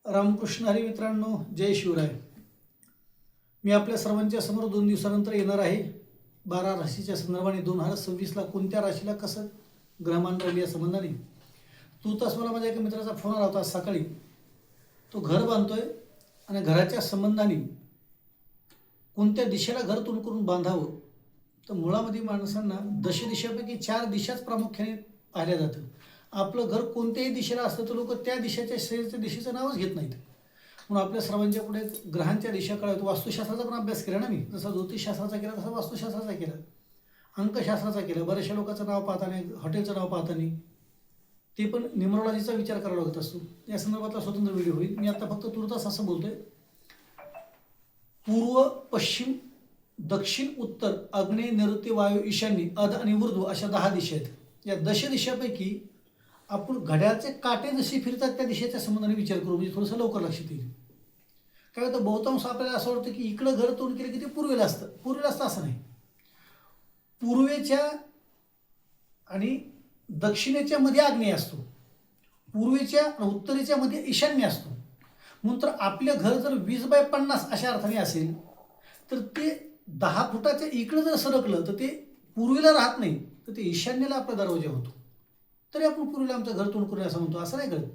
रामकृष्ण हरी मित्रांनो, जय शिवराय. मी आपल्या सर्वांच्या समोर 2 दिवसानंतर येणार आहे. 12 राशीच्या संदर्भाने 2026ला कोणत्या राशीला कसं ग्रहमान राहील या संबंधाने. तूर्तास मला माझ्या एका मित्राचा फोन आला होता सकाळी. तो घर बांधतोय आणि घराच्या संबंधाने कोणत्या दिशेला घर तोंड करून बांधावं. तर मुळामध्ये माणसांना दशदिशापैकी 4 दिशाच प्रामुख्याने पाहिल्या जातं. आपलं घर कोणत्याही दिशेला असतं तर लोक त्या दिशेचं नावच घेत नाहीत. म्हणून आपल्या सर्वांच्या पुढे ग्रहांच्या दिशा कळाव्यात. वास्तुशास्त्राचा पण अभ्यास केला ना मी. जसा ज्योतिषशास्त्राचा केला तसा वास्तुशास्त्राचा केला, अंकशास्त्राचा केला. बऱ्याचशा लोकांचं नाव पाहताना, हॉटेलचं नाव पाहताना ते पण न्युमरोलॉजीचा विचार करावा लागत असतो. या संदर्भातला स्वतंत्र व्हिडिओ होईल. मी आता फक्त तुर्तास असं बोलतोय. पूर्व, पश्चिम, दक्षिण, उत्तर, आग्नेय, नैऋत्य, वायू, ईशान्य, अध आणि ऊर्ध्व अशा 10 दिशा आहेत. या दशदिशापैकी आपण घड्याळचे काटे जसे फिरतात त्या दिशेच्या संबंधाने विचार करू, म्हणजे थोडंसं लवकर लक्षात येईल. काय होतं, बहुतांश आपल्याला असं वाटतं की इकडं घर तोंड केलं की ते पूर्वेला असतं. पूर्वेला असतं असं नाही. पूर्वेच्या आणि दक्षिणेच्या मध्ये आग्नेय असतो, पूर्वेच्या आणि उत्तरेच्या मध्ये ईशान्य असतो. म्हणून तर आपलं घर जर 20x50 अशा अर्थाने असेल तर ते 10 फुटाच्या इकडं जर सरकलं तर ते पूर्वेला राहत नाही, तर ते ईशान्येला आपला दरवाजा होतो. तरी आपण पूर्वेला आमचं घर तोंड करूया असं म्हणतो. असं नाही कळत.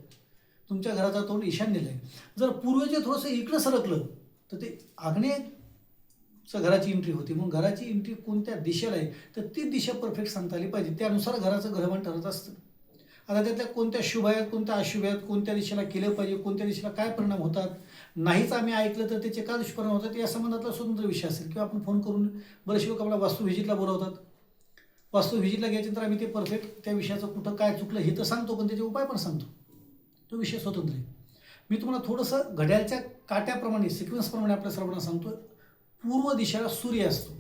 तुमच्या घराचा तोंड ईशान्येला आहे. जर पूर्वेचे थोडंसं इकडं सरकलं तर ते आग्नेयच्या घराची एंट्री होती. म्हणून घराची एंट्री कोणत्या दिशेला आहे तर ती दिशा परफेक्ट सांगता आली पाहिजे. त्यानुसार घराचं ग्रहमान ठरत असतं. आता त्यातल्या कोणत्या शुभ आहेत, कोणत्या अशुभ आहेत, कोणत्या दिशेला केलं पाहिजे, कोणत्या दिशेला काय परिणाम होतात, नाहीच आम्ही ऐकलं तर त्याचे काय दुष्परिणाम होतात, या संबंधातला स्वतंत्र विषय असेल. किंवा आपण फोन करून बरेचसे लोक आपल्याला वास्तू व्हिजिटला बोलवतात. वास्तू व्हिजिटला घ्यायच्यानंतर आम्ही ते परफेक्ट त्या विषयाचं कुठं काय चुकलं हे तर सांगतो, पण त्याचे उपाय पण सांगतो. तो विषय स्वतंत्र आहे. मी तुम्हाला थोडंसं घड्याळच्या काट्याप्रमाणे, सिक्वेन्सप्रमाणे आपल्या सर्वांना सांगतो. पूर्व दिशेला सूर्य असतो.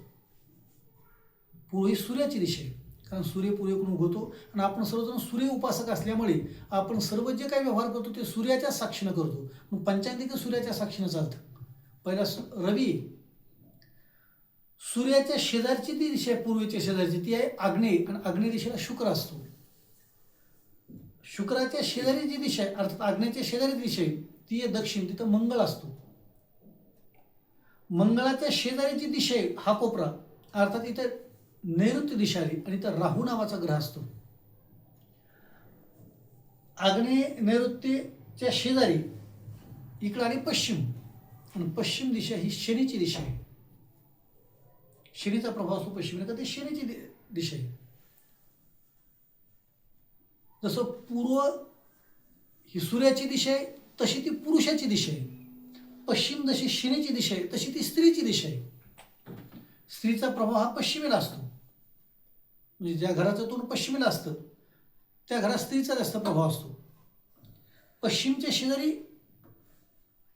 पूर्व ही सूर्याची दिशा आहे, कारण सूर्य पूर्वेकडून उगवतो आणि आपण सर्वजण सूर्य उपासक असल्यामुळे आपण सर्व जे काही व्यवहार करतो ते सूर्याच्या साक्षीनं करतो. मग पंचांगिक सूर्याच्या साक्षीनं चालतं. पहिला रवी, सूर्याच्या शेजारची ती दिशा आहे, पूर्वेच्या शेजारची ती आहे आग्नेय, आणि आग्नेय दिशेला शुक्र असतो. शुक्राच्या शेजारी जी दिशा आहे, अर्थात आग्नेयच्या शेजारी दिशा आहे ती आहे दक्षिण, तिथं मंगळ असतो. मंगळाच्या शेजारीची दिशा आहे हा कोपरा, अर्थात इथं नैऋत्य दिशा आली आणि इथं राहू नावाचा ग्रह असतो. आग्नेय नैऋत्यच्या शेजारी इकडं आणि पश्चिम, आणि पश्चिम दिशा ही शनीची दिशा आहे. शनीचा प्रभाव असतो पश्चिमेला, का ते शनीची दिशा आहे. जसं पूर्व ही सूर्याची दिशा आहे तशी ती पुरुषाची दिशा आहे. पश्चिम जशी शनीची दिशा आहे तशी ती स्त्रीची दिशा आहे. स्त्रीचा प्रभाव हा पश्चिमेला असतो. म्हणजे ज्या घराचं तोंड पश्चिमेला असतं त्या घरात स्त्रीचा जास्त प्रभाव असतो. पश्चिमच्या शेजारी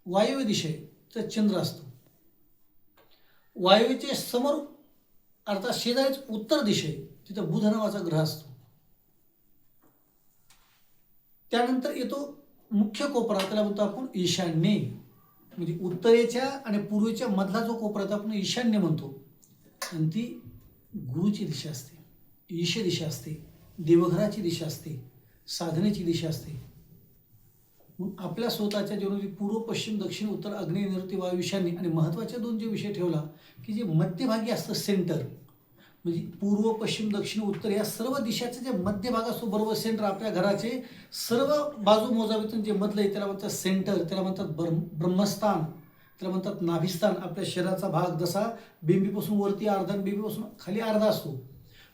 वायव्य दिशा आहे तर चंद्र असतो. वायव्येच्या समोर अर्थात शेजारीच उत्तर दिशा आहे, तिथं बुध नावाचा ग्रह असतो. त्यानंतर येतो मुख्य कोपरा, त्याला म्हणतो आपण ईशान्य. म्हणजे उत्तरेच्या आणि पूर्वेच्या मधला जो कोपरा आहे आपण ईशान्य म्हणतो. आणि ती गुरुची दिशा असते, ईश दिशा असते, देवघराची दिशा असते, साधनेची दिशा असते. आपल्या स्वतःच्या जीवनामध्ये पूर्व, पश्चिम, दक्षिण, उत्तर, आग्नेय, नैऋत्य, वायू, ईशान्य आणि महत्त्वाचे 2 जे विषय ठेवला की जे मध्यभागी असतं सेंटर, म्हणजे पूर्व, पश्चिम, दक्षिण, उत्तर या सर्व दिशाचे जे मध्यभाग असतो बरोबर सेंटर, आपल्या घराचे सर्व बाजू मोजावीतून जे मधलं आहे त्याला म्हणतात सेंटर, त्याला म्हणतात ब्रह्मस्थान, त्याला म्हणतात नाभिस्थान. आपल्या शरीराचा भाग जसा बेंबीपासून वरती अर्धा आणि बेंबीपासून खाली अर्धा असतो,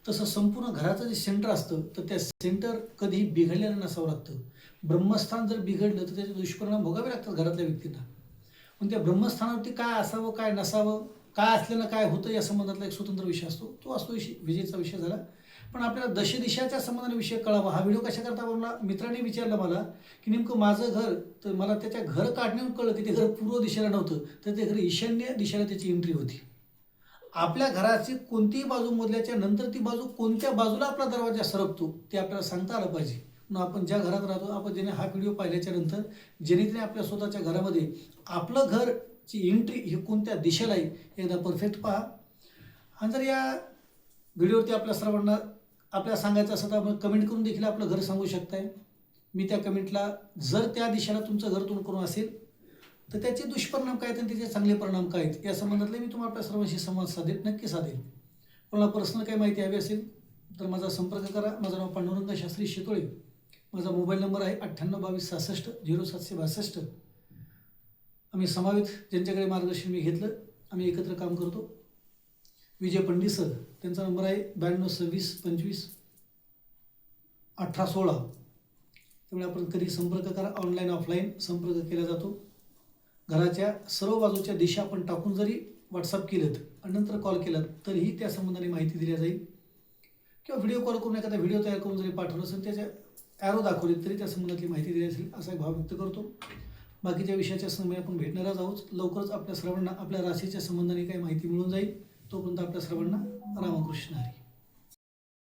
तसं संपूर्ण घराचं जे सेंटर असतं तर त्या सेंटर कधीही बिघडलेलं नसावं लागतं. ब्रह्मस्थान जर बिघडलं तर त्याचे दुष्परिणाम भोगावे लागतात घरातल्या व्यक्तींना. पण त्या ब्रह्मस्थानावरती काय असावं, काय नसावं, काय असल्यानं काय होतं या संबंधातला एक स्वतंत्र विषय असतो. तो असतो विजेचा विषय झाला. पण आपल्याला दशदिशाच्या संबंधाने विषय कळावा. हा व्हिडिओ कशा करता मला मित्राने विचारलं मला की नेमकं माझं घर, तर मला त्याच्या घर काढण्याहून कळलं की ते घर पूर्व दिशेला नव्हतं, तर ते घर ईशान्य दिशेला त्याची एंट्री होती. आपल्या घराची कोणतीही बाजू मोजल्याच्या नंतर ती बाजू कोणत्या बाजूला आपला दरवाजा सरकतो ते आपल्याला सांगता आलं पाहिजे. म्हणून आपण ज्या घरात राहतो, आपण ज्याने हा व्हिडिओ पाहिल्याच्या नंतर जेणेकरून आपल्या स्वतःच्या घरामध्ये आपलं घरची एंट्री ही कोणत्या दिशेला आहे एकदा परफेक्ट पहा. आणि जर या व्हिडिओवरती आपल्या सर्वांना आपल्याला सांगायचं असं तर आपण कमेंट करून देखील आपलं घर सांगू शकताय. मी त्या कमेंटला जर त्या दिशेला तुमचं घर तोंड करून असेल तर त्याचे दुष्परिणाम काय आहेत आणि त्याचे चांगले परिणाम काय आहेत या संबंधातले मी तुम्हाला आपल्या सर्वांशी संवाद साधेल, नक्की साधेल. कोणाला पर्सनल काही माहिती हवी असेल तर माझा संपर्क करा. माझं नाव पांडुरंग शास्त्री शितोळे. माझा मोबाईल नंबर आहे 9822660762. आम्ही समावित ज्यांच्याकडे मार्गदर्शन मी घेतलं आम्ही एकत्र काम करतो. विजय पंडित सर, त्यांचा नंबर आहे 9226251816. त्यामुळे आपण कधी संपर्क करा. ऑनलाईन ऑफलाईन संपर्क केला जातो. घराच्या सर्व बाजूच्या दिशा आपण टाकून जरी व्हॉट्सअप केलं आणि नंतर कॉल केला तरीही त्या संबंधाने माहिती दिली जाईल. किंवा व्हिडिओ कॉल करून एखादा व्हिडिओ तयार करून जरी पाठवलं असेल त्याच्या ॲरो दाखवली तरी त्या संबंधातली माहिती दिली असेल असा एक भाव व्यक्त करतो. बाकीच्या विषयाच्या समय आपण भेटणारच आहोत. लवकरच आपल्या सर्वांना आपल्या राशीच्या संबंधाने काही माहिती मिळून जाईल. तोपर्यंत आपल्या सर्वांना रामकृष्ण हरी.